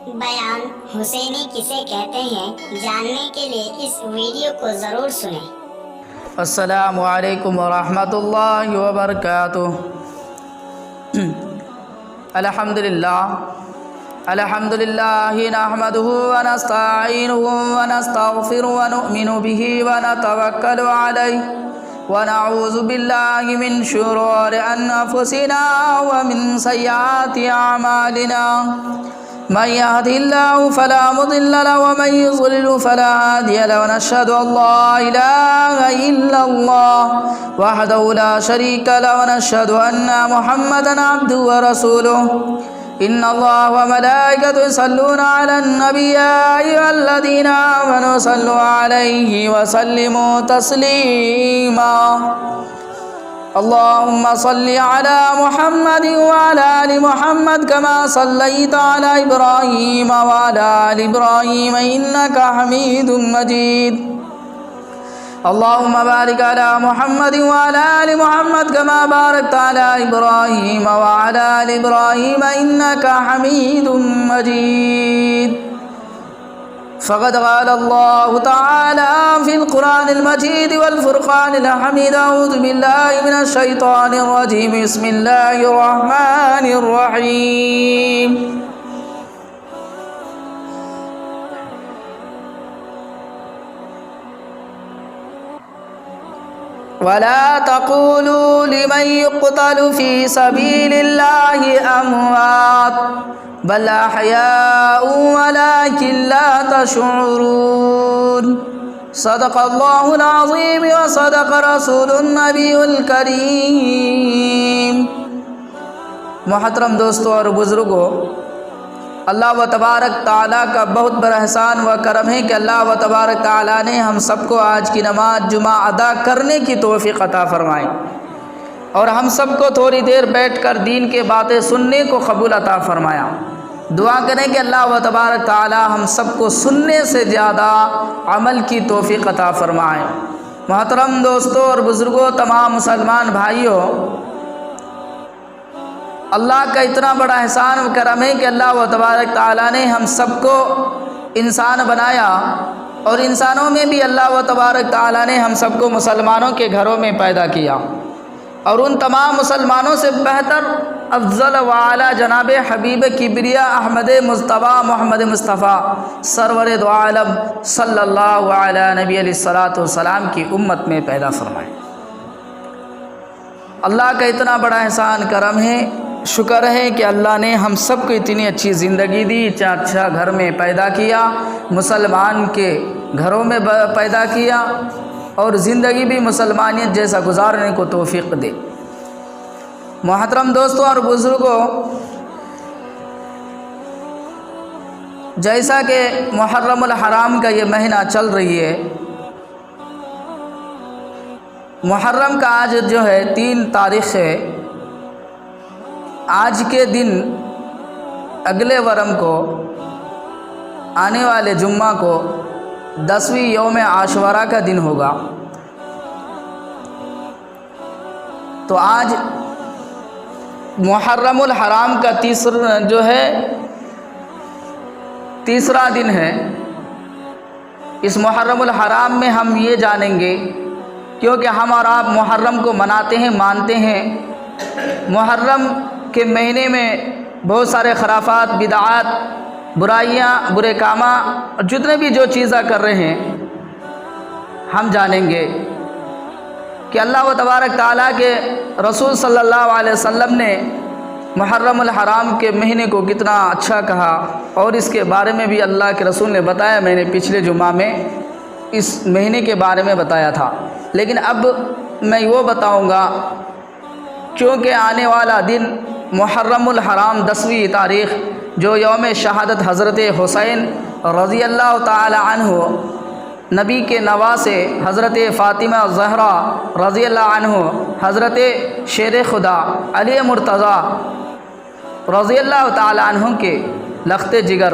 بیان حسینی کسے کہتے ہیں، جاننے کے لیے اس ویڈیو کو ضرور سنیں۔ السلام علیکم ورحمۃ اللہ وبرکاتہ۔ الحمدللہ نحمدہ ونستعینہ ونستغفرہ ونؤمن بہ ونتوکل علیہ ونعوذ باللہ من شرور انفسنا ومن سیئات اعمالنا، من يهد الله فلا مضل له ومن يضلل فلا هادي له، ونشهد ان لا اله الا الله وحده لا شريك له، ونشهد ان محمدا عبده ورسوله، ان الله وملائكته يصلون على النبي يا ايها الذين امنوا صلوا عليه وسلموا تسليما، اللهم صل على محمد وعلى آل محمد كما صليت على إبراهيم وعلى آل إبراهيم إنك حميد مجيد، اللهم بارك على محمد وعلى آل محمد كما باركت على إبراهيم وعلى آل إبراهيم إنك حميد مجيد۔ فقد قال الله تعالى في القرآن المجيد والفرقان الحميد، أعوذ بالله من الشيطان الرجيم، بسم الله الرحمن الرحيم، ولا تقولوا لمن يقتل في سبيل الله أموات بل احیاء ولكن لا تشعرون، صدق اللہ العظیم وصدق رسول النبی الکریم۔ محترم دوستوں اور بزرگوں، اللہ و تبارک تعالیٰ کا بہت بڑا احسان و کرم ہے کہ اللہ و تبارک تعالیٰ نے ہم سب کو آج کی نماز جمعہ ادا کرنے کی توفیق عطا فرمائی، اور ہم سب کو تھوڑی دیر بیٹھ کر دین کے باتیں سننے کو قبول عطا فرمایا۔ دعا کریں کہ اللہ و تبارک تعالی ہم سب کو سننے سے زیادہ عمل کی توفیق عطا فرمائے۔ محترم دوستوں اور بزرگوں، تمام مسلمان بھائیوں، اللہ کا اتنا بڑا احسان و کرم ہے کہ اللہ و تبارک تعالی نے ہم سب کو انسان بنایا، اور انسانوں میں بھی اللہ و تبارک تعالی نے ہم سب کو مسلمانوں کے گھروں میں پیدا کیا، اور ان تمام مسلمانوں سے بہتر، افضل و اعلیٰ جناب حبیب کبریا احمد مصطفیٰ محمد مصطفیٰ سرور دو عالم صلی اللہ علیہ نبی علیہ الصلوۃ والسلام کی امت میں پیدا فرمائے۔ اللہ کا اتنا بڑا احسان کرم ہے، شکر ہے کہ اللہ نے ہم سب کو اتنی اچھی زندگی دی، اچھا گھر میں پیدا کیا، مسلمان کے گھروں میں پیدا کیا، اور زندگی بھی مسلمانیت جیسا گزارنے کو توفیق دے۔ محترم دوستوں اور بزرگوں، جیسا کہ محرم الحرام کا یہ مہینہ چل رہی ہے، محرم کا آج جو ہے 3 تاریخ ہے، آج کے دن اگلے ورم کو آنے والے جمعہ کو 10ویں یوم عاشوراء کا دن ہوگا۔ تو آج محرم الحرام کا تیسرا دن ہے۔ اس محرم الحرام میں ہم یہ جانیں گے، کیونکہ ہم اور آپ محرم کو مناتے ہیں، مانتے ہیں، محرم کے مہینے میں بہت سارے خرافات، بدعات، برائیاں، برے کاماں، اور جتنے بھی جو چیزیں کر رہے ہیں، ہم جانیں گے کہ اللہ و تبارک تعالیٰ کے رسول صلی اللہ علیہ وسلم نے محرم الحرام کے مہینے کو کتنا اچھا کہا، اور اس کے بارے میں بھی اللہ کے رسول نے بتایا۔ میں نے پچھلے جمعہ میں اس مہینے کے بارے میں بتایا تھا، لیکن اب میں وہ بتاؤں گا، کیونکہ آنے والا دن محرم الحرام 10ویں تاریخ، جو یوم شہادت حضرت حسین رضی اللہ تعالی عنہ، نبی کے نواسے حضرت فاطمہ زہرا رضی اللہ عنہ، حضرت شیر خدا علی مرتضیٰ رضی اللہ تعالی عنہ کے لخت جگر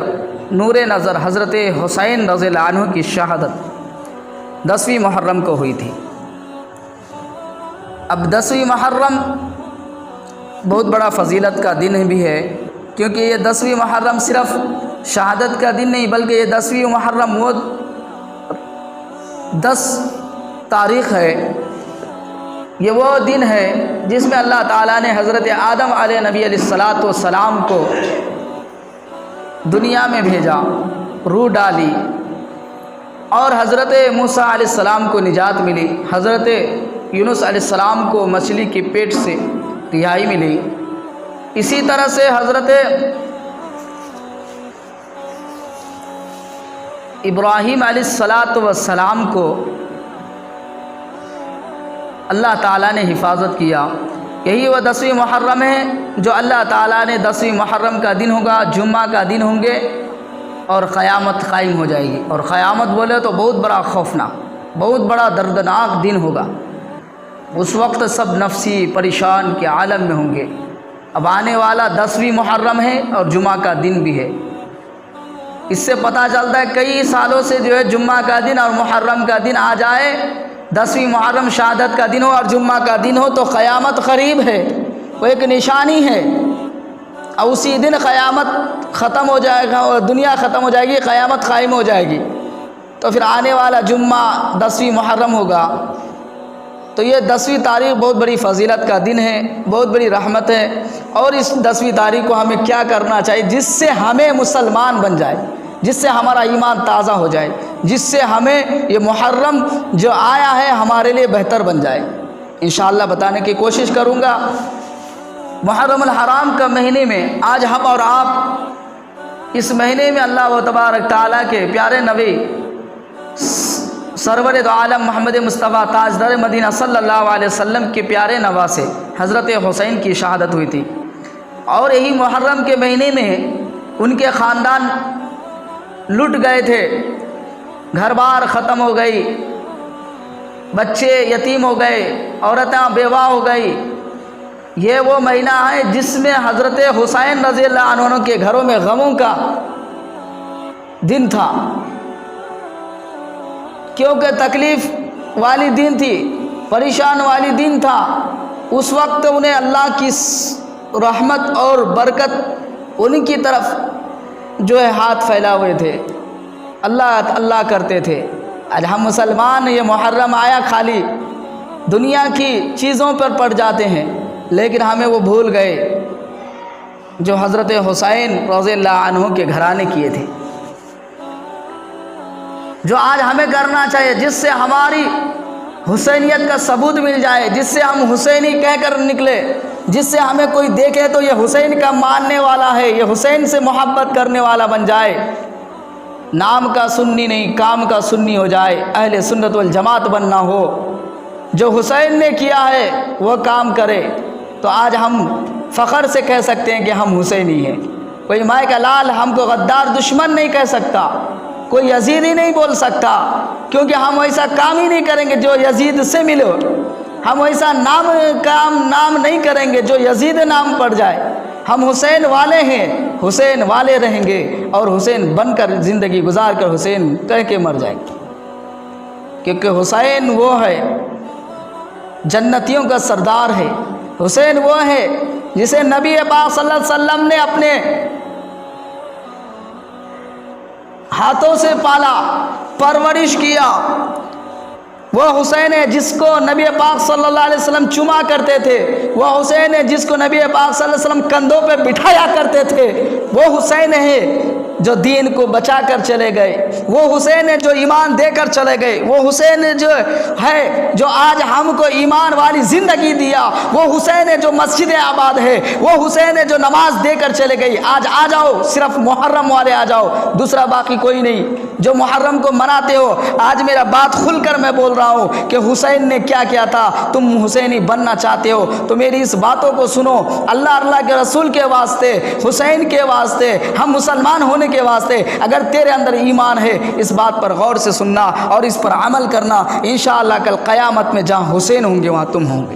نور نظر حضرت حسین رضی اللہ عنہ کی شہادت 10ویں محرم کو ہوئی تھی۔ اب 10ویں محرم بہت بڑا فضیلت کا دن بھی ہے، کیونکہ یہ 10ویں محرم صرف شہادت کا دن نہیں بلکہ یہ 10ویں محرم وہ 10 تاریخ ہے، یہ وہ دن ہے جس میں اللہ تعالیٰ نے حضرت آدم علیہ نبی علیہ الصلاۃ والسلام کو دنیا میں بھیجا، روح ڈالی، اور حضرت موسیٰ علیہ السلام کو نجات ملی، حضرت یونس علیہ السلام کو مچھلی کے پیٹ سے رہائی ملی۔ اسی طرح سے حضرت ابراہیم علیہ السلام کو اللہ تعالیٰ نے حفاظت کیا۔ یہی وہ 10ویں محرم ہے جو اللہ تعالیٰ نے 10ویں محرم کا دن ہوگا، جمعہ کا دن ہوں گے اور قیامت قائم ہو جائے گی۔ اور قیامت بولے تو بہت بڑا خوفناک، بہت بڑا دردناک دن ہوگا۔ اس وقت سب نفسی پریشان کے عالم میں ہوں گے۔ اب آنے والا 10ویں محرم ہے اور جمعہ کا دن بھی ہے۔ اس سے پتہ چلتا ہے کئی سالوں سے جو ہے جمعہ کا دن اور محرم کا دن آ جائے، 10ویں محرم شہادت کا دن ہو اور جمعہ کا دن ہو تو قیامت قریب ہے، وہ ایک نشانی ہے۔ اور اسی دن قیامت ختم ہو جائے گا اور دنیا ختم ہو جائے گی، قیامت قائم ہو جائے گی۔ تو پھر آنے والا جمعہ 10ویں محرم ہوگا۔ تو یہ 10ویں تاریخ بہت بڑی فضیلت کا دن ہے، بہت بڑی رحمت ہے۔ اور اس 10ویں تاریخ کو ہمیں کیا کرنا چاہیے جس سے ہمیں مسلمان بن جائے، جس سے ہمارا ایمان تازہ ہو جائے، جس سے ہمیں یہ محرم جو آیا ہے ہمارے لیے بہتر بن جائے، انشاءاللہ بتانے کی کوشش کروں گا۔ محرم الحرام کا مہینے میں آج ہم اور آپ اس مہینے میں اللہ و تبارک تعالیٰ کے پیارے نبی سرور دو عالم محمد مصطفیٰ تاجدار مدینہ صلی اللہ علیہ وسلم کے پیارے نواسے حضرت حسین کی شہادت ہوئی تھی، اور یہی محرم کے مہینے میں ان کے خاندان لٹ گئے تھے، گھر بار ختم ہو گئی، بچے یتیم ہو گئے، عورتیں بیوہ ہو گئی۔ یہ وہ مہینہ ہے جس میں حضرت حسین رضی اللہ عنہ کے گھروں میں غموں کا دن تھا، کیونکہ تکلیف والی دن تھی، پریشان والی دن تھا۔ اس وقت انہیں اللہ کی رحمت اور برکت ان کی طرف جو ہے ہاتھ پھیلا ہوئے تھے، اللہ اللہ کرتے تھے۔ آج ہم مسلمان یہ محرم آیا خالی دنیا کی چیزوں پر پڑ جاتے ہیں، لیکن ہمیں وہ بھول گئے جو حضرت حسین رضی اللہ عنہ کے گھرانے کیے تھے، جو آج ہمیں کرنا چاہیے، جس سے ہماری حسینیت کا ثبوت مل جائے، جس سے ہم حسینی کہہ کر نکلے، جس سے ہمیں کوئی دیکھے تو یہ حسین کا ماننے والا ہے، یہ حسین سے محبت کرنے والا بن جائے، نام کا سنی نہیں کام کا سنی ہو جائے، اہل سنت والجماعت بننا ہو، جو حسین نے کیا ہے وہ کام کرے، تو آج ہم فخر سے کہہ سکتے ہیں کہ ہم حسینی ہیں۔ کوئی مائے کا لال ہم کو غدار دشمن نہیں کہہ سکتا، کوئی یزیدی نہیں بول سکتا، کیونکہ ہم ایسا کام ہی نہیں کریں گے جو یزید سے ملو، ہم ایسا نام نہیں کریں گے جو یزید نام پڑ جائے۔ ہم حسین والے ہیں، حسین والے رہیں گے، اور حسین بن کر زندگی گزار کر حسین کہہ کے مر جائیں گے، کیونکہ حسین وہ ہے جنتیوں کا سردار ہے، حسین وہ ہے جسے نبی پاک صلی اللہ علیہ وسلم نے اپنے ہاتھوں سے پالا، پرورش کیا۔ وہ حسین ہے جس کو نبی پاک صلی اللہ علیہ وسلم چوما کرتے تھے، وہ حسین ہے جس کو نبی پاک صلی اللہ علیہ وسلم کندھوں پہ بٹھایا کرتے تھے، وہ حسین ہے جو دین کو بچا کر چلے گئے، وہ حسین ہے جو ایمان دے کر چلے گئے، وہ حسین جو ہے جو آج ہم کو ایمان والی زندگی دیا، وہ حسین ہے جو مسجد آباد ہے، وہ حسین ہے جو نماز دے کر چلے گئی۔ آج آ جاؤ، صرف محرم والے آ جاؤ، دوسرا باقی کوئی نہیں۔ جو محرم کو مناتے ہو، آج میرا بات کھل کر میں بول رہا ہوں کہ حسین نے کیا کیا تھا، تم حسینی بننا چاہتے ہو تو میری اس باتوں کو سنو، اللہ کے رسول کے واسطے، حسین کے واسطے، ہم مسلمان ہونے کے واسطے، اگر تیرے اندر ایمان ہے اس بات پر غور سے سننا اور اس پر عمل کرنا، انشاءاللہ کل قیامت میں جہاں حسین ہوں گے وہاں تم ہوں گے۔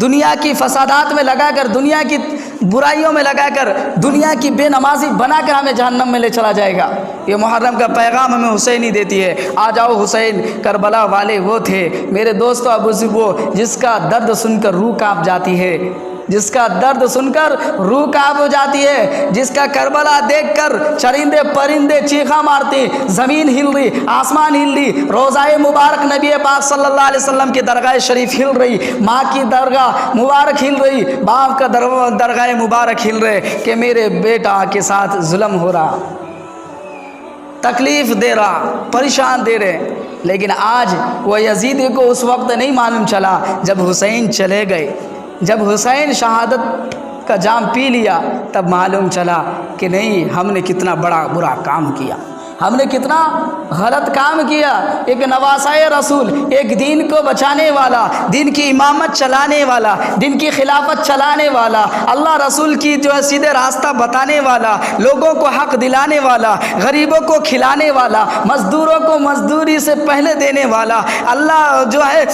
دنیا کی فسادات میں لگا کر، دنیا کی برائیوں میں لگا کر، دنیا کی بے نمازی بنا کر ہمیں جہنم میں لے چلا جائے گا۔ یہ محرم کا پیغام ہمیں حسینی دیتی ہے۔ آ جاؤ حسین، کربلا والے وہ تھے میرے دوستو، اب وہ جس کا درد سن کر روح کانپ جاتی ہے، جس کا درد سن کر روح کانپ ہو جاتی ہے، جس کا کربلا دیکھ کر چرندے پرندے چیخا مارتے، زمین ہل رہی، آسمان ہل رہی، روضہ مبارک نبی پاک صلی اللہ علیہ وسلم کی درگاہ شریف ہل رہی، ماں کی درگاہ مبارک ہل رہی، باپ کا درگاہ مبارک ہل رہے کہ میرے بیٹا کے ساتھ ظلم ہو رہا، تکلیف دے رہا، پریشان دے رہے۔ لیکن آج وہ یزید کو اس وقت نہیں معلوم چلا جب حسین چلے گئے، جب حسین شہادت کا جام پی لیا، تب معلوم چلا کہ نہیں، ہم نے کتنا بڑا برا کام کیا، ہم نے کتنا غلط کام کیا۔ ایک نواسۂ رسول، ایک دین کو بچانے والا، دین کی امامت چلانے والا، دین کی خلافت چلانے والا، اللہ رسول کی جو ہے سیدھے راستہ بتانے والا، لوگوں کو حق دلانے والا، غریبوں کو کھلانے والا، مزدوروں کو مزدوری سے پہلے دینے والا، اللہ جو ہے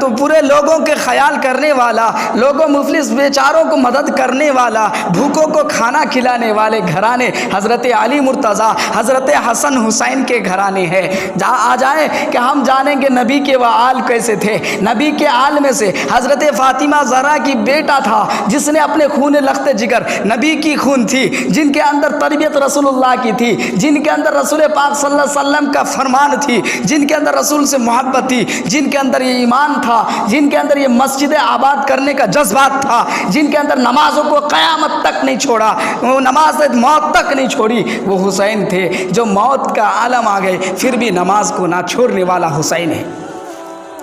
تو پورے لوگوں کے خیال کرنے والا، لوگوں مفلس بیچاروں کو مدد کرنے والا، بھوکوں کو کھانا کھلانے والے گھرانے حضرت علی مرتضیٰ، حضرت حسن حسین کے گھرانے ہیں۔ جہاں آ جائیں کہ ہم جانیں گے نبی کے وہ آل کیسے تھے۔ نبی کے آل میں سے حضرت فاطمہ زہرا کی بیٹا تھا جس نے اپنے خون لخت جگر نبی کی خون تھی، جن کے اندر تربیت رسول اللہ کی تھی، جن کے اندر رسول پاک صلی اللہ علیہ وسلم کا فرمان تھی، جن کے اندر رسول سے محبت تھی، جن کے اندر یہ ایمان تھا، جن کے اندر یہ مسجد آباد کرنے کا جذبات تھا، جن کے اندر نمازوں کو قیامت تک نہیں چھوڑا، وہ نماز موت تک نہیں چھوڑی، وہ حسین تھے۔ جو موت کا عالم آ گئے پھر بھی نماز کو نہ چھوڑنے والا حسین ہے۔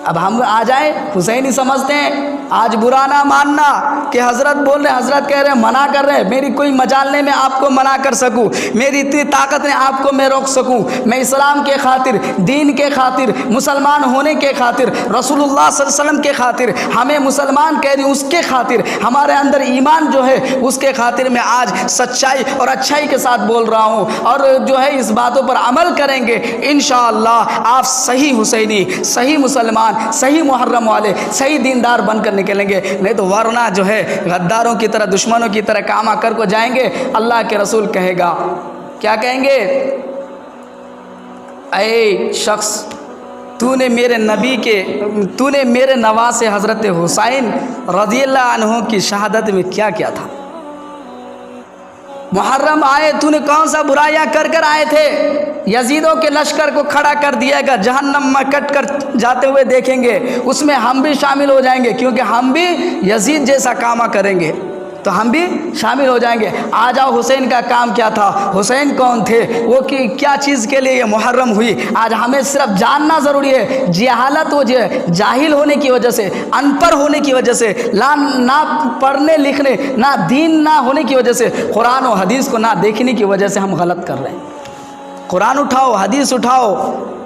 اب ہم آ جائیں حسین ہی سمجھتے ہیں، آج برا نہ ماننا کہ حضرت بول رہے ہیں، حضرت کہہ رہے ہیں، منع کر رہے ہیں، میری کوئی مجال نہیں میں آپ کو منع کر سکوں، میری اتنی طاقت نہیں آپ کو میں روک سکوں۔ میں اسلام کے خاطر، دین کے خاطر، مسلمان ہونے کے خاطر، رسول اللہ صلی اللہ علیہ وسلم کے خاطر، ہمیں مسلمان کہہ رہی اس کے خاطر، ہمارے اندر ایمان جو ہے اس کے خاطر میں آج سچائی اور اچھائی کے ساتھ بول رہا ہوں، اور جو ہے اس باتوں پر عمل کریں گے انشاءاللہ آپ صحیح حسینی، صحیح مسلمان، صحیح محرم والے، صحیح دیندار بن کر نکلیں گے۔ نہیں تو ورنہ جو ہے غداروں کی طرح، دشمنوں کی طرح کام کر کو جائیں گے۔ اللہ کے رسول کہے گا، کیا کہیں گے؟ اے شخص، تو نے میرے نواز حضرت حسین رضی اللہ عنہ کی شہادت میں کیا کیا تھا؟ محرم آئے تو نے کون سا برائیاں کر آئے تھے؟ یزیدوں کے لشکر کو کھڑا کر دیا گا، جہنم میں کٹ کر جاتے ہوئے دیکھیں گے، اس میں ہم بھی شامل ہو جائیں گے، کیونکہ ہم بھی یزید جیسا کام کریں گے تو ہم بھی شامل ہو جائیں گے۔ آ جاؤ حسین کا کام کیا تھا، حسین کون تھے، وہ کیا چیز کے لیے یہ محرم ہوئی، آج ہمیں صرف جاننا ضروری ہے۔ جہالت وہ جاہل ہونے کی وجہ سے، ان پڑھ ہونے کی وجہ سے، نہ پڑھنے لکھنے، نہ دین نہ ہونے کی وجہ سے، قرآن و حدیث کو نہ دیکھنے کی وجہ سے ہم غلط کر رہے ہیں۔ قرآن اٹھاؤ، حدیث اٹھاؤ،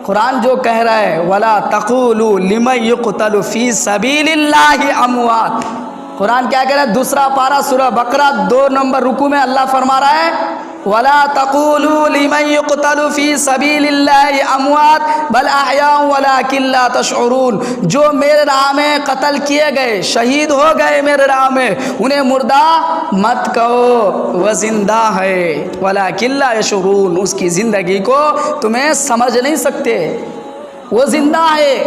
قرآن جو کہہ رہا ہے وَلَا تَقُولُوا لِمَن يُقْتَلُ فِي سَبِيلِ اللَّهِ أَمْوَاتٌ، قرآن کیا کہہ رہا ہے؟ دوسرا پارہ سورہ بقرہ 2 نمبر رکوع میں اللہ فرما رہا ہے وَلَا تَقُولُوا لِمَن يُقْتَلُ فِي سَبِيلِ اللَّهِ أَمْوَاتٌ بَلْ أَحْيَاءٌ وَلَٰكِن لَّا تَشْعُرُونَ، جو میرے راہ میں قتل کیے گئے، شہید ہو گئے میرے راہ میں، انہیں مردہ مت کہو، وہ زندہ ہے، وَلَٰكِن لَّا يَشْعُرُونَ، اس کی زندگی کو تمہیں سمجھ نہیں سکتے، وہ زندہ ہے۔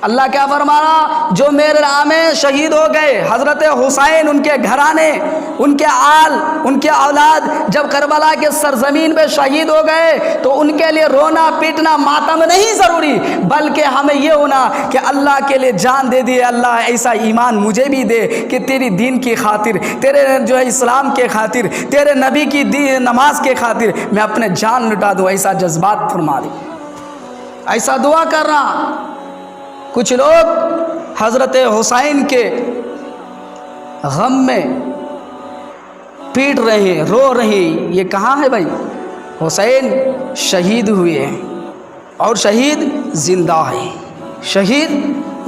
اللہ کیا فرما رہا؟ جو میرے راہ میں شہید ہو گئے، حضرت حسین، ان کے گھرانے، ان کے آل، ان کے اولاد جب کربلا کے سرزمین پہ شہید ہو گئے تو ان کے لیے رونا پیٹنا ماتم نہیں ضروری، بلکہ ہمیں یہ ہونا کہ اللہ کے لیے جان دے دی، اللہ ایسا ایمان مجھے بھی دے کہ تیری دین کی خاطر، تیرے جو ہے اسلام کے خاطر، تیرے نبی کی نماز کے خاطر میں اپنے جان لٹا دوں، ایسا جذبات فرما دی، ایسا دعا کرنا۔ کچھ لوگ حضرت حسین کے غم میں پیٹ رہے ہیں، رو رہے ہیں، یہ کہاں ہے بھائی؟ حسین شہید ہوئے ہیں اور شہید زندہ ہے، شہید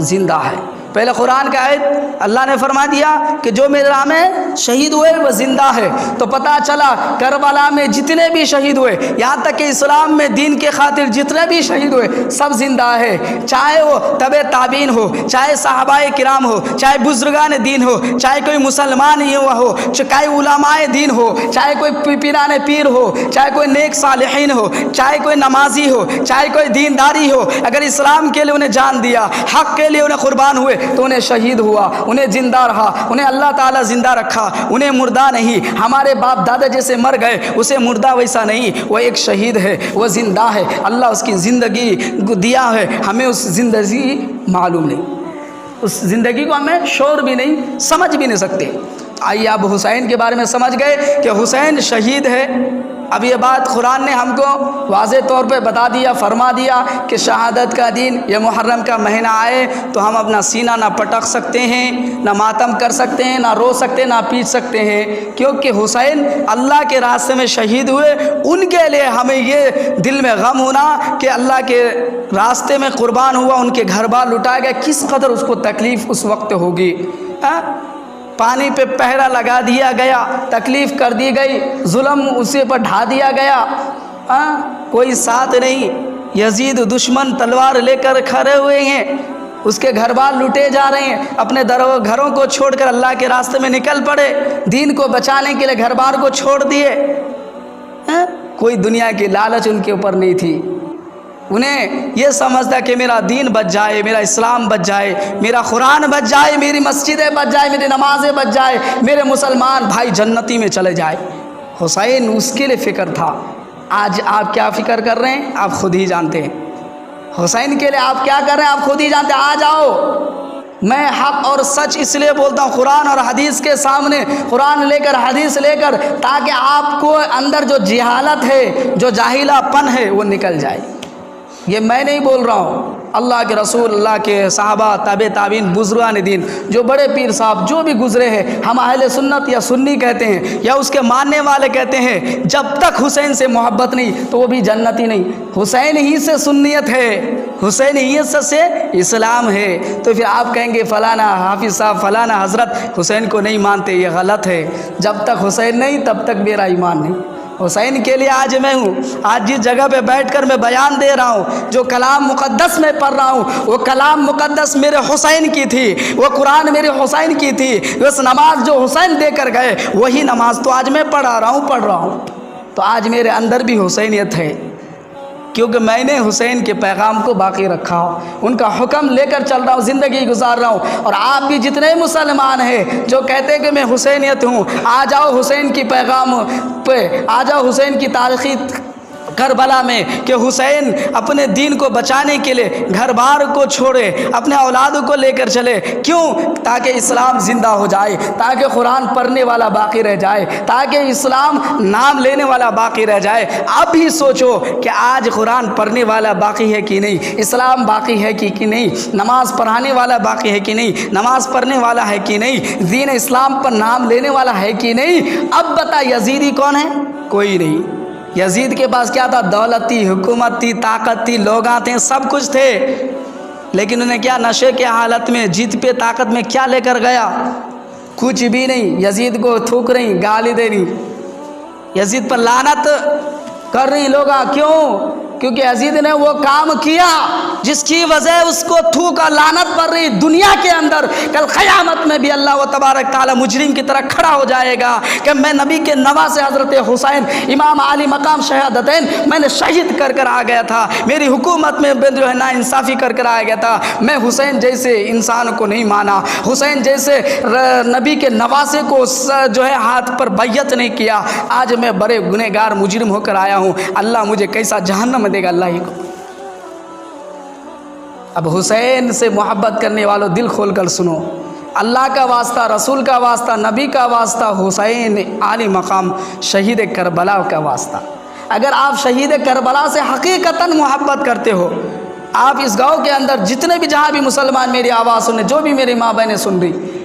زندہ ہے۔ پہلے قرآن کا آیت اللہ نے فرما دیا کہ جو میرے راہ میں شہید ہوئے وہ زندہ ہے، تو پتہ چلا کربلا میں جتنے بھی شہید ہوئے، یہاں تک کہ اسلام میں دین کے خاطر جتنے بھی شہید ہوئے سب زندہ ہے، چاہے وہ تبع تابعین ہو، چاہے صحابہ کرام ہو، چاہے بزرگان دین ہو، چاہے کوئی مسلمان ہی ہو، چاہے علماء دین ہو، چاہے کوئی پیران پیر ہو، چاہے کوئی نیک صالحین ہو، چاہے کوئی نمازی ہو، چاہے کوئی دینداری ہو، اگر اسلام کے لیے انہیں جان دیا، حق کے لیے انہیں قربان ہوئے تو انہیں شہید ہوا، انہیں زندہ رہا، انہیں اللہ تعالیٰ زندہ رکھا، انہیں مردہ نہیں۔ ہمارے باپ دادا جیسے مر گئے اسے مردہ ویسا نہیں، وہ ایک شہید ہے، وہ زندہ ہے، اللہ اس کی زندگی دیا ہے، ہمیں اس زندگی معلوم نہیں، اس زندگی کو ہمیں شعور بھی نہیں، سمجھ بھی نہیں سکتے۔ آئیے اب حسین کے بارے میں سمجھ گئے کہ حسین شہید ہے۔ اب یہ بات قرآن نے ہم کو واضح طور پہ بتا دیا، فرما دیا کہ شہادت کا دن یا محرم کا مہینہ آئے تو ہم اپنا سینہ نہ پٹک سکتے ہیں، نہ ماتم کر سکتے ہیں، نہ رو سکتے ہیں، نہ پیٹ سکتے ہیں، کیونکہ حسین اللہ کے راستے میں شہید ہوئے۔ ان کے لیے ہمیں یہ دل میں غم ہونا کہ اللہ کے راستے میں قربان ہوا، ان کے گھر بار لٹایا گیا، کس قدر اس کو تکلیف اس وقت ہوگی۔ پانی پہ پہرا لگا دیا گیا، تکلیف کر دی گئی، ظلم اسے پر ڈھا دیا گیا، کوئی ساتھ نہیں، یزید دشمن تلوار لے کر کھڑے ہوئے ہیں، اس کے گھر بار لوٹے جا رہے ہیں، اپنے گھروں کو چھوڑ کر اللہ کے راستے میں نکل پڑے، دین کو بچانے کے لیے گھر بار کو چھوڑ دیے۔ کوئی دنیا کی لالچ ان کے اوپر نہیں تھی، انہیں یہ سمجھتا کہ میرا دین بچ جائے، میرا اسلام بچ جائے، میرا قرآن بچ جائے، میری مسجدیں بچ جائے، میری نمازیں بچ جائے، میرے مسلمان بھائی جنتی میں چلے جائے۔ حسین اس کے لیے فکر تھا۔ آج آپ کیا فکر کر رہے ہیں آپ خود ہی جانتے ہیں، حسین کے لیے آپ کیا کر رہے ہیں آپ خود ہی جانتے ہیں۔ آ جاؤ، میں حق اور سچ اس لیے بولتا ہوں قرآن اور حدیث کے سامنے، قرآن لے کر حدیث لے کر، تاکہ آپ کو اندر جو جہالت ہے، جو جاہلہ پن ہے وہ نکل جائے۔ یہ میں نہیں بول رہا ہوں، اللہ کے رسول، اللہ کے صحابہ، تابع تابعین، بزرگان دین، جو بڑے پیر صاحب جو بھی گزرے ہیں، ہم اہل سنت یا سنی کہتے ہیں یا اس کے ماننے والے کہتے ہیں، جب تک حسین سے محبت نہیں تو وہ بھی جنتی نہیں۔ حسین ہی سے سنیت ہے، حسین ہی سے اسلام ہے۔ تو پھر آپ کہیں گے فلانا حافظ صاحب، فلانا حضرت حسین کو نہیں مانتے، یہ غلط ہے۔ جب تک حسین نہیں تب تک میرا ایمان نہیں۔ حسین کے لیے آج میں ہوں، آج جس جگہ پہ بیٹھ کر میں بیان دے رہا ہوں، جو کلام مقدس میں پڑھ رہا ہوں، وہ کلام مقدس میرے حسین کی تھی، وہ قرآن میرے حسین کی تھی، بس نماز جو حسین دے کر گئے وہی نماز تو آج میں پڑھ رہا ہوں۔ تو آج میرے اندر بھی حسینیت ہے، کیونکہ میں نے حسین کے پیغام کو باقی رکھا ہوں، ان کا حکم لے کر چل رہا ہوں، زندگی گزار رہا ہوں۔ اور آپ بھی جتنے مسلمان ہیں جو کہتے ہیں کہ میں حسینیت ہوں، آ جاؤ حسین کی پیغام پہ، آ جاؤ حسین کی تاریخی کربلا میں، کہ حسین اپنے دین کو بچانے کے لیے گھر بار کو چھوڑے، اپنے اولادوں کو لے کر چلے۔ کیوں؟ تاکہ اسلام زندہ ہو جائے، تاکہ قرآن پڑھنے والا باقی رہ جائے، تاکہ اسلام نام لینے والا باقی رہ جائے۔ اب ہی سوچو کہ آج قرآن پڑھنے والا باقی ہے کہ نہیں، اسلام باقی ہے کہ نہیں، نماز پڑھانے والا باقی ہے کہ نہیں، نماز پڑھنے والا ہے کہ نہیں، دین اسلام پر نام لینے والا ہے کہ نہیں۔ اب بتا یزیدی کون ہے؟ کوئی نہیں۔ یزید کے پاس کیا تھا؟ دولت تھی، حکومت تھی، طاقت تھی، لوگ تھے، سب کچھ تھے، لیکن انہیں کیا نشے کے حالت میں، جیت پہ طاقت میں کیا لے کر گیا؟ کچھ بھی نہیں۔ یزید کو تھوک رہی، گالی دے رہی، یزید پر لعنت کر رہی لوگ۔ کیوں؟ کیونکہ یزید نے وہ کام کیا جس کی وجہ اس کو تھوک اور لعنت پڑ رہی دنیا کے اندر۔ کل قیامت میں بھی اللہ و تبارک تعالی مجرم کی طرح کھڑا ہو جائے گا کہ میں نبی کے نواسے حضرت حسین امام علی مقام شہادتین میں نے شہید کر کر آ گیا تھا، میری حکومت میں جو ہے نا انصافی کر کر آ گیا تھا، میں حسین جیسے انسان کو نہیں مانا، حسین جیسے نبی کے نواسے کو جو ہے ہاتھ پر بیعت نہیں کیا، آج میں بڑے گنہگار مجرم ہو کر آیا ہوں، اللہ مجھے کیسا جہنم دے گا اللہ ہی کو۔ اب حسین سے محبت کرنے والوں دل کھول کر سنو، اللہ کا واسطہ، رسول کا واسطہ، نبی کا واسطہ، حسین عالی مقام شہید کربلا کا واسطہ۔ اگر آپ شہید کربلا سے حقیقتاً محبت کرتے ہو، آپ اس گاؤں کے اندر جتنے بھی جہاں بھی مسلمان میری آواز سنیں، جو بھی میری ماں بہنیں سن رہی،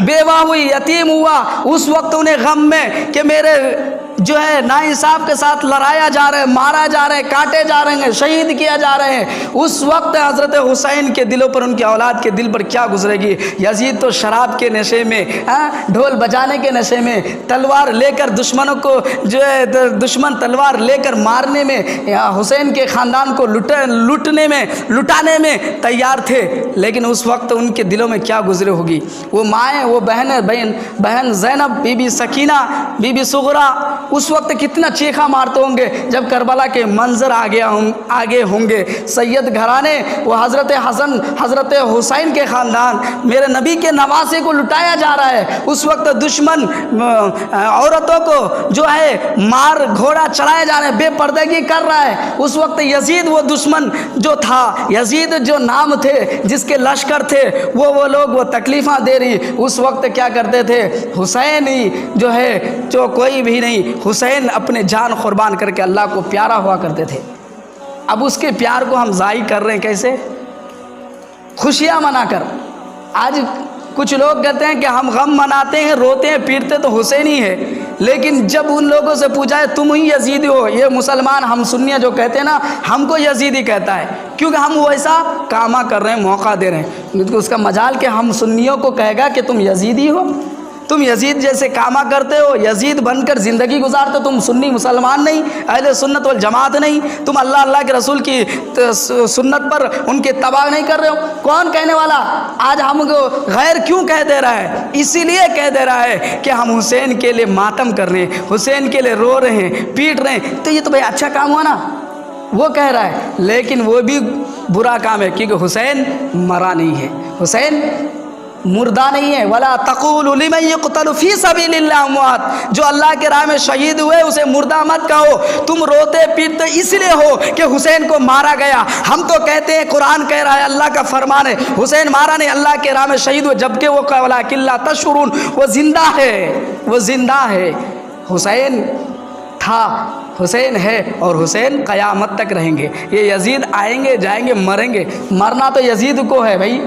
بیوہ ہوئی، یتیم ہوا، اس وقت انہیں غم میں کہ میرے جو ہے ناانصاف کے ساتھ لڑایا جا رہا ہے، مارا جا رہا ہے، کاٹے جا رہے ہیں، شہید کیا جا رہے ہیں، اس وقت حضرت حسین کے دلوں پر، ان کی اولاد کے دل پر کیا گزرے گی؟ یزید تو شراب کے نشے میں، ڈھول بجانے کے نشے میں، تلوار لے کر دشمنوں کو جو ہے دشمن تلوار لے کر مارنے میں، حسین کے خاندان کو لٹانے میں تیار تھے، لیکن اس وقت ان کے دلوں میں کیا گزرے ہوگی؟ وہ مائیں، وہ بہن زینب، بی بی سکینہ، بی بی صغرا اس وقت کتنا چیخا مارتے ہوں گے جب کربلا کے منظر آگے ہوں گے۔ سید گھرانے، وہ حضرت حسن، حضرت حسین کے خاندان، میرے نبی کے نواسے کو لٹایا جا رہا ہے، اس وقت دشمن عورتوں کو جو ہے مار گھوڑا چڑھائے جا رہے ہیں، بے پردگی کر رہا ہے، اس وقت یزید وہ دشمن جو تھا، یزید جو نام تھے، جس کے لشکر تھے، وہ لوگ وہ تکلیفاں دے رہی، اس وقت کیا کرتے تھے؟ حسین ہی جو ہے، جو کوئی بھی نہیں، حسین اپنے جان قربان کر کے اللہ کو پیارا ہوا کرتے تھے۔ اب اس کے پیار کو ہم ضائع کر رہے ہیں کیسے؟ خوشیاں منا کر۔ آج کچھ لوگ کہتے ہیں کہ ہم غم مناتے ہیں، روتے ہیں، پیٹتے تو حسین ہی ہے، لیکن جب ان لوگوں سے پوچھا ہے تم ہی یزیدی ہو، یہ مسلمان ہم سنی جو کہتے ہیں نا، ہم کو یزیدی کہتا ہے، کیونکہ ہم ویسا کاما کر رہے ہیں، موقع دے رہے ہیں، اس کا مجال کہ ہم سنیوں کو کہے گا کہ تم یزیدی ہو، تم یزید جیسے کاما کرتے ہو، یزید بن کر زندگی گزارتے، تم سنی مسلمان نہیں، اہل سنت والجماعت نہیں، تم اللہ کے رسول کی سنت پر ان کے اتباع نہیں کر رہے ہو۔ کون کہنے والا؟ آج ہم کو غیر کیوں کہہ دے رہا ہے؟ اسی لیے کہہ دے رہا ہے کہ ہم حسین کے لیے ماتم کر رہے ہیں، حسین کے لیے رو رہے ہیں، پیٹ رہے ہیں، تو یہ تو بھائی اچھا کام ہوا نا، وہ کہہ رہا ہے، لیکن وہ بھی برا کام ہے، کیونکہ حسین مرا نہیں ہے، حسین مردہ نہیں ہے۔ وَلَا تَقُولُوا لِمَن يُقْتَلُ فِي سَبِيلِ اللَّهِ أَمْوَاتٌ، جو اللہ کے راہ میں شہید ہوئے اسے مردہ مت کہو، تم روتے پیٹتے اس لیے ہو کہ حسین کو مارا گیا۔ ہم تو کہتے ہیں قرآن کہہ رہا ہے، اللہ کا فرمان ہے، حسین مارا نہیں، اللہ کے راہ میں شہید ہوئے، جبکہ وہ وَلَٰكِن لَّا تَشْعُرُونَ، وہ زندہ ہے، وہ زندہ ہے۔ حسین تھا، حسین ہے، اور حسین قیامت تک رہیں گے۔ یہ یزید آئیں گے جائیں گے، مریں گے، مرنا تو یزید کو ہے بھائی،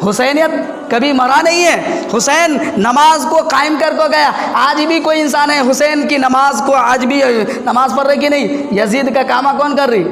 حسینیت کبھی مرا نہیں ہے۔ حسین نماز کو قائم کر کو گیا، آج بھی کوئی انسان ہے حسین کی نماز کو آج بھی نماز پڑھ رہی کہ نہیں؟ یزید کا کامہ کون کر رہی؟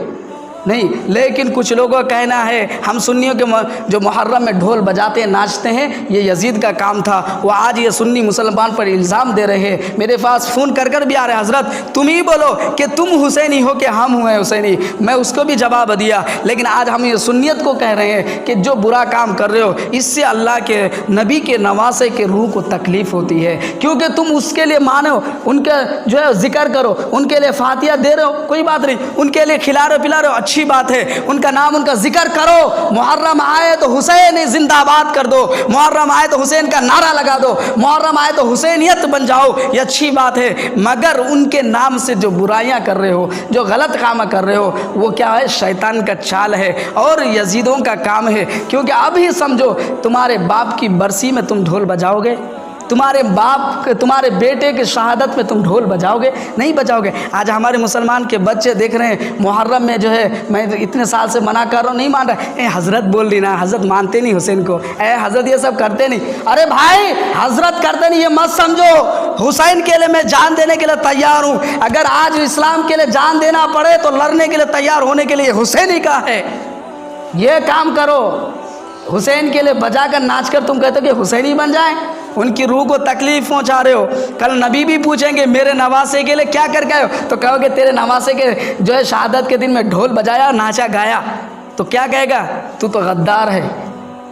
نہیں، لیکن کچھ لوگوں کا کہنا ہے، ہم سنیوں کے جو محرم میں ڈھول بجاتے ہیں، ناچتے ہیں، یہ یزید کا کام تھا، وہ آج یہ سنی مسلمان پر الزام دے رہے ہیں۔ میرے پاس فون کر بھی آ رہے، حضرت تم ہی بولو کہ تم حسینی ہو کہ ہم ہوئے حسینی۔ میں اس کو بھی جواب دیا، لیکن آج ہم یہ سنیت کو کہہ رہے ہیں کہ جو برا کام کر رہے ہو، اس سے اللہ کے نبی کے نواسے کے روح کو تکلیف ہوتی ہے، کیونکہ تم اس کے لیے مانو، ان کے جو ہے ذکر کرو، ان کے لیے فاتحہ دے رہے ہو، کوئی بات نہیں، ان کے لیے کھلا رہے پلا رہے ہو، اچھی بات ہے، ان کا نام، ان کا ذکر کرو، محرم آئے تو حسین زندہ باد کر دو، محرم آئے تو حسین کا نعرہ لگا دو، محرم آئے تو حسینیت بن جاؤ، یہ اچھی بات ہے، مگر ان کے نام سے جو برائیاں کر رہے ہو، جو غلط کام کر رہے ہو، وہ کیا ہے؟ شیطان کا چال ہے اور یزیدوں کا کام ہے، کیونکہ اب ہی سمجھو تمہارے باپ کی برسی میں تم ڈھول بجاؤ گے؟ تمہارے بیٹے کے شہادت میں تم ڈھول بجاؤ گے؟ نہیں بجاؤ گے۔ آج ہمارے مسلمان کے بچے دیکھ رہے ہیں محرم میں جو ہے، میں اتنے سال سے منع کر رہا ہوں، نہیں مان رہا، اے حضرت بول دی نا، حضرت مانتے نہیں حسین کو، اے حضرت یہ سب کرتے نہیں۔ ارے بھائی، حضرت کرتے نہیں یہ مت سمجھو، حسین کے لیے میں جان دینے کے لیے تیار ہوں، اگر آج اسلام کے لیے جان دینا پڑے تو لڑنے کے لیے تیار ہونے کے لیے حسین ہی کا ہے۔ یہ کام کرو، حسین کے لیے بجا کر ناچ کر تم کہتے ہو کہ حسینی بن جائیں، ان کی روح کو تکلیف پہنچا رہے ہو۔ کل نبی بھی پوچھیں گے میرے نواسے کے لیے کیا کر کے آئے ہو، تو کہو گے تیرے نواسے کے جو ہے شہادت کے دن میں ڈھول بجایا، ناچا گایا، تو کیا کہے گا؟ تو غدار ہے،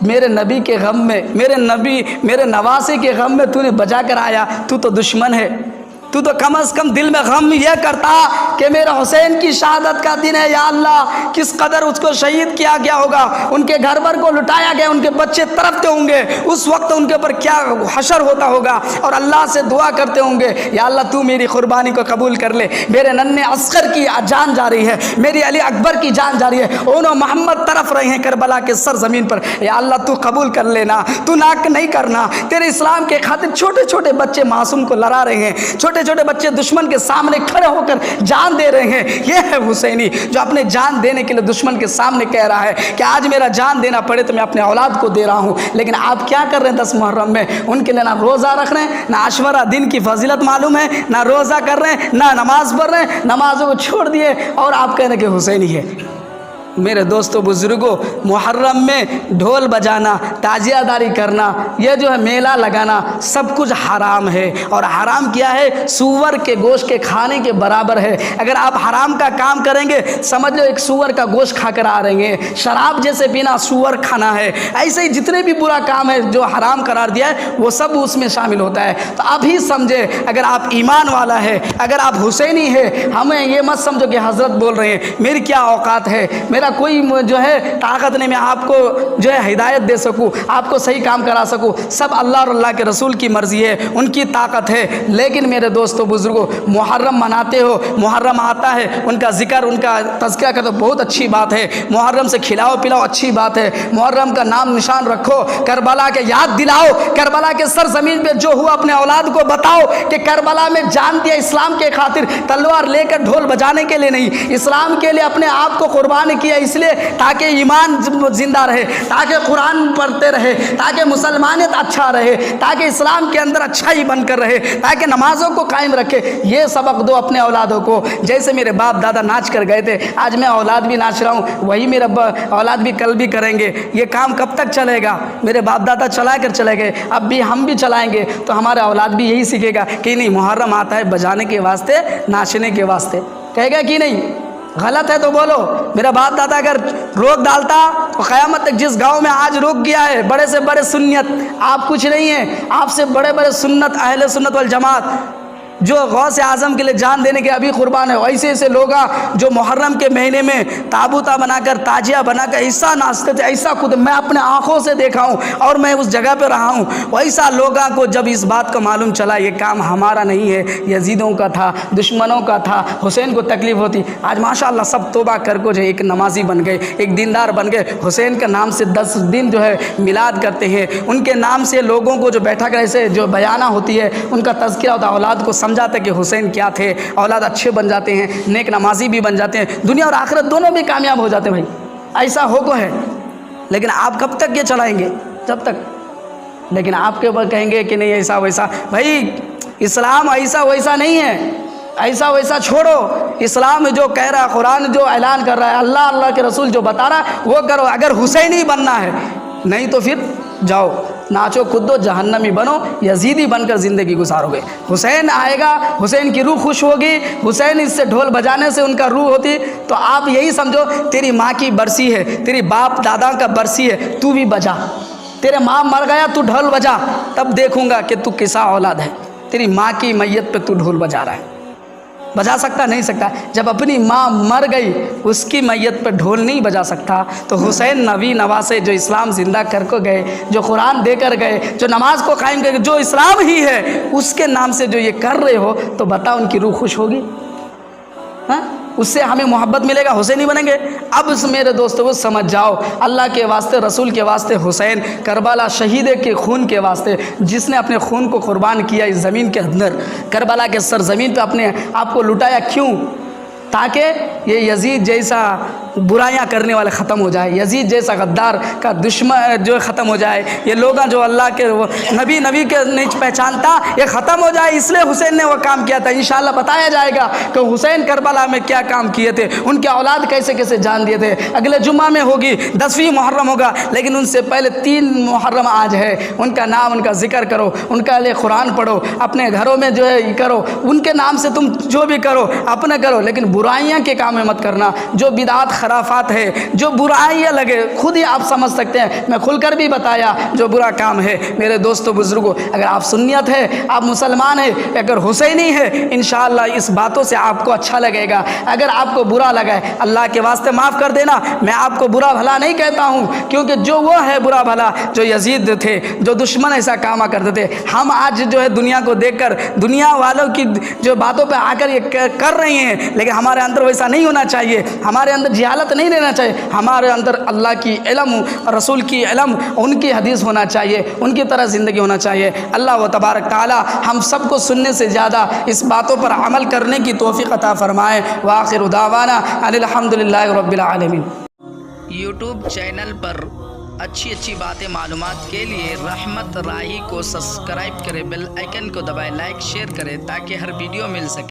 میرے نبی کے غم میں، میرے نواسے کے غم میں تو نے بجا کر آیا، تو دشمن ہے۔ تو کم از کم دل میں غم یہ کرتا کہ میرا حسین کی شہادت کا دن ہے، یا اللہ کس قدر اس کو شہید کیا گیا ہوگا، ان کے گھر بر کو لٹایا گیا، ان کے بچے تڑپتے ہوں گے، اس وقت ان کے اوپر کیا حشر ہوتا ہوگا، اور اللہ سے دعا کرتے ہوں گے، یا اللہ تو میری قربانی کو قبول کر لے، میرے ننھے اصغر کی جان جا رہی ہے، میری علی اکبر کی جان جا رہی ہے، انہوں محمد طرف رہے ہیں کربلا کے سرزمین پر، یا اللہ تو قبول کر لینا، تو ناک نہیں کرنا، تیرے اسلام کے خاطر چھوٹے چھوٹے بچے معصوم کو لڑا رہے ہیں، چھوٹے چھوٹے بچے دشمن کے سامنے کھڑے ہو کر جان دے رہے ہیں، یہ ہے حسینی جو اپنے جان دینے کے لیے دشمن کے سامنے کہہ رہا ہے کہ آج میرا جان دینا پڑے تو میں اپنے اولاد کو دے رہا ہوں۔ لیکن آپ کیا کر رہے ہیں 10 محرم میں؟ ان کے لیے نہ روزہ رکھ رہے ہیں، نہ عاشورہ دن کی فضیلت معلوم ہے، نہ روزہ کر رہے ہیں، نہ نماز پڑھ رہے ہیں، نمازوں کو چھوڑ دیے اور آپ کہہ رہے ہیں کہ حسینی ہے۔ میرے دوستو بزرگوں، محرم میں ڈھول بجانا، تعزیہ داری کرنا، یہ جو ہے میلہ لگانا سب کچھ حرام ہے، اور حرام کیا ہے؟ سور کے گوشت کے کھانے کے برابر ہے۔ اگر آپ حرام کا کام کریں گے سمجھ لو ایک سور کا گوشت کھا کر آ رہے ہیں۔ شراب جیسے پینا سور کھانا ہے، ایسے ہی جتنے بھی برا کام ہے جو حرام قرار دیا ہے وہ سب اس میں شامل ہوتا ہے۔ تو آپ ہی سمجھے اگر آپ ایمان والا ہے، اگر آپ حسینی ہے، ہمیں یہ مت سمجھو کہ حضرت بول رہے ہیں میری کیا اوقات ہے، میرا کوئی جو ہے طاقت نہیں میں آپ کو جو ہے ہدایت دے سکوں، آپ کو صحیح کام کرا سکوں۔ سب اللہ اور اللہ کے رسول کی مرضی ہے، ان کی طاقت ہے۔ لیکن میرے دوستو بزرگوں، محرم مناتے ہو، محرم آتا ہے، ان کا ذکر ان کا تذکرہ کرو بہت اچھی بات ہے، محرم سے کھلاؤ پلاؤ اچھی بات ہے، محرم کا نام نشان رکھو، کربلا کے یاد دلاؤ، کربلا کے سرزمین پہ جو ہوا اپنے اولاد کو بتاؤ کہ کربلا میں جان دیا اسلام کے خاطر، تلوار لے کر ڈھول بجانے کے لیے نہیں، اسلام کے لیے اپنے آپ کو قربان کیا اس لیے تاکہ ایمان زندہ رہے، تاکہ قرآن پڑھتے رہے، تاکہ مسلمانیت اچھا رہے، تاکہ اسلام کے اندر اچھائی بن کر رہے، تاکہ نمازوں کو قائم رکھے۔ یہ سبق دو اپنے اولادوں کو، جیسے میرے باپ دادا ناچ کر گئے تھے، آج میں اولاد بھی ناچ رہا ہوں، وہی میرا اولاد بھی کل بھی کریں گے۔ یہ کام کب تک چلے گا؟ میرے باپ دادا چلا کر چلے گئے، اب بھی ہم بھی چلائیں گے تو ہمارا اولاد بھی یہی سیکھے گا کہ نہیں محرم آتا ہے بجانے کے واسطے، ناچنے کے واسطے، کہے گا کہ نہیں؟ غلط ہے تو بولو۔ میرا باپ دادا اگر روک ڈالتا تو قیامت تک جس گاؤں میں آج روک گیا ہے بڑے سے بڑے سنت، آپ کچھ نہیں ہیں، آپ سے بڑے بڑے سنت اہل سنت والجماعت جو غوث اعظم کے لیے جان دینے کے ابھی قربان ہے، ایسے ایسے لوگ جو محرم کے مہینے میں تابوتہ بنا کر تاجیہ بنا کر ایسا ناچتے تھے، ایسا خود میں اپنے آنکھوں سے دیکھا ہوں اور میں اس جگہ پہ رہا ہوں، ویسا لوگوں کو جب اس بات کو معلوم چلا یہ کام ہمارا نہیں ہے، یزیدوں کا تھا، دشمنوں کا تھا، حسین کو تکلیف ہوتی، آج ماشاءاللہ سب توبہ کر کو جو ایک نمازی بن گئے، ایک دیندار بن گئے، حسین کے نام سے 10 دن جو ہے میلاد کرتے ہیں، ان کے نام سے لوگوں کو جو بیٹھا کر ایسے جو بیانہ ہوتی ہے ان کا تذکرہ ہوتا ہے، اولاد کو سمجھاتا ہے کہ حسین کیا تھے، اولاد اچھے بن جاتے ہیں، نیک نمازی بھی بن جاتے ہیں، دنیا اور آخرت دونوں بھی کامیاب ہو جاتے ہیں۔ بھائی ایسا ہو کو ہے، لیکن آپ کب تک یہ چلائیں گے؟ جب تک، لیکن آپ کے اوپر کہیں گے کہ نہیں ایسا ویسا۔ بھائی اسلام ایسا ویسا نہیں ہے، ایسا ویسا چھوڑو، اسلام جو کہہ رہا ہے، قرآن جو اعلان کر رہا ہے، اللہ کے رسول جو بتا رہا ہے وہ کرو۔ اگر حسینی بننا ہے، نہیں تو پھر جاؤ ناچو کودو جہنمی بنو، یزیدی بن کر زندگی گزارو گے۔ حسین آئے گا، حسین کی روح خوش ہوگی، حسین اس سے ڈھول بجانے سے ان کا روح ہوتی، تو آپ یہی سمجھو تیری ماں کی برسی ہے، تیری باپ دادا کا برسی ہے، تو بھی بجا، تیرے ماں مر گیا تو ڈھول بجا، تب دیکھوں گا کہ تو کیسا اولاد ہے۔ تیری ماں کی میت پہ تو ڈھول بجا رہا ہے، بجا سکتا نہیں سکتا؟ جب اپنی ماں مر گئی اس کی میت پہ ڈھول نہیں بجا سکتا، تو حسین نبی نواسے جو اسلام زندہ کر کو گئے، جو قرآن دے کر گئے، جو نماز کو قائم کر کے، جو اسلام ہی ہے اس کے نام سے جو یہ کر رہے ہو، تو بتاؤ ان کی روح خوش ہوگی؟ ہاں، اس سے ہمیں محبت ملے گا، حسینی بنیں گے۔ اب اس میرے دوستوں کو سمجھ جاؤ، اللہ کے واسطے، رسول کے واسطے، حسین کربلا شہید کے خون کے واسطے، جس نے اپنے خون کو قربان کیا اس زمین کے اندر، کربلا کے سرزمین پہ اپنے آپ کو لٹایا، کیوں؟ تاکہ یہ یزید جیسا برائیاں کرنے والے ختم ہو جائے، یزید جیسا غدار کا دشمن جو ختم ہو جائے، یہ لوگ جو اللہ کے نبی کے نہیں پہچانتا یہ ختم ہو جائے، اس لیے حسین نے وہ کام کیا تھا۔ انشاءاللہ بتایا جائے گا کہ حسین کربلا میں کیا کام کیے تھے، ان کے اولاد کیسے کیسے جان دیے تھے۔ اگلے جمعہ میں ہوگی، 10ویں محرم ہوگا، لیکن ان سے پہلے 3 محرم آج ہے، ان کا نام، ان کا ذکر کرو، ان کا لیے قرآن پڑھو، اپنے گھروں میں جو ہے کرو، ان کے نام سے تم جو بھی کرو اپنا کرو، لیکن برائیاں کے کام میں مت کرنا، جو بدعات خرافات ہے، جو برائیاں لگے، خود ہی آپ سمجھ سکتے ہیں، میں کھل کر بھی بتایا جو برا کام ہے۔ میرے دوستو بزرگوں، اگر آپ سنیت ہے، آپ مسلمان ہیں، اگر حسینی ہے، انشاءاللہ اس باتوں سے آپ کو اچھا لگے گا۔ اگر آپ کو برا لگا ہے، اللہ کے واسطے معاف کر دینا، میں آپ کو برا بھلا نہیں کہتا ہوں، کیونکہ جو وہ ہے برا بھلا جو یزید تھے، جو دشمن ایسا کام کرتے تھے، ہم آج جو ہے دنیا کو دیکھ کر، دنیا والوں کی جو باتوں پہ آ کر یہ کر رہے ہیں، لیکن ہمارے اندر ویسا نہیں ہونا چاہیے، ہمارے اندر جہالت نہیں رہنا چاہیے، ہمارے اندر اللہ کی علم، رسول کی علم، ان کی حدیث ہونا چاہیے، ان کی طرح زندگی ہونا چاہیے۔ اللہ و تبارک تعالی ہم سب کو سننے سے زیادہ اس باتوں پر عمل کرنے کی توفیق عطا فرمائے۔ وآخر دعوانا ان الحمدللہ رب العالمین۔ یوٹیوب چینل پر اچھی باتیں معلومات کے لیے رحمت راہی کو سبسکرائب کریں، بیل آئیکن کو دبائیں، لائک شیئر کریں تاکہ ہر ویڈیو مل سکے۔